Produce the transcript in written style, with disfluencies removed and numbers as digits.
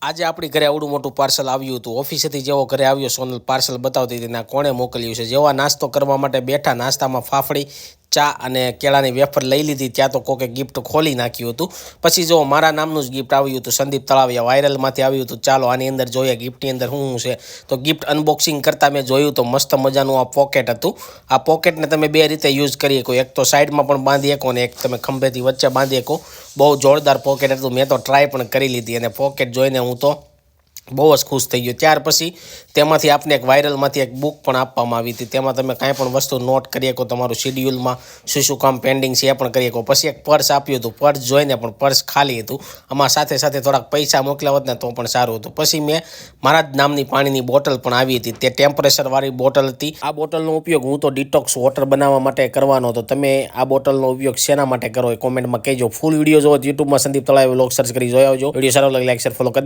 આજે આપણી ઘરે આવડું મોટું પાર્સલ આવ્યું હતું. ઓફિસેથી જેવો ઘરે આવ્યો સોનલ પાર્સલ બતાવતી હતી ના કોણે મોકલ્યું છે. જેવા નાસ્તો કરવા માટે બેઠા, નાસ્તામાં ફાફડી, ચા અને કેળાની વેફર લઈ લીધી. ત્યાં તો કોકે ગિફ્ટ ખોલી નાખ્યું હતું. પછી જો મારા નામનું જ ગિફ્ટ આવ્યું હતું. સંદીપ તળાવિયા વાયરલમાંથી આવ્યું હતું. ચાલો આની અંદર જોઈએ ગિફ્ટની અંદર શું છે. તો ગિફ્ટ અનબોક્સિંગ કરતાં મેં જોયું તો મસ્ત મજાનું આ પોકેટ હતું. આ પોકેટને તમે બે રીતે યુઝ કરી શકો. એક તો સાઈડમાં પણ બાંધી શકો અને એક તમે ખંભેથી વચ્ચે બાંધી શકો. બહુ જોરદાર પોકેટ હતું. મેં તો ટ્રાય પણ કરી લીધી અને પોકેટ જોઈને હું તો બહુ જ ખુશ થઈ ગયો. ત્યાર પછી તેમાંથી આપને એક વાયરલમાંથી એક બુક પણ આપવામાં આવી હતી. તેમાં તમે કાંઈ પણ વસ્તુ નોટ કરી શકો. તમારું શિડ્યુલમાં શું શું કામ પેન્ડિંગ છે એ પણ કરી શકો. પછી એક પર્સ આપ્યું હતું. પર્સ જોઈને પણ પર્સ ખાલી હતું. આમાં સાથે સાથે થોડાક પૈસા મોકલ્યા હોત ને તો પણ સારું હતું. પછી મેં મારા જ નામની પાણીની બોટલ પણ આવી હતી. તે ટેમ્પરેચરવાળી બોટલ હતી. આ બોટલનો ઉપયોગ હું તો ડિટોક્સ વોટર બનાવવા માટે કરવાનો હતો. તમે આ બોટલનો ઉપયોગ શેના માટે કરો એ કોમેન્ટમાં કહેજો. ફૂલ વિડીયો જોવો યુટ્યુબમાં સંદીપ તળાવે વ્લોગ સર્ચ કરી જોઈ આવજો. વિડીયો સારો લાગે લાઈક શેર ફોલો કરી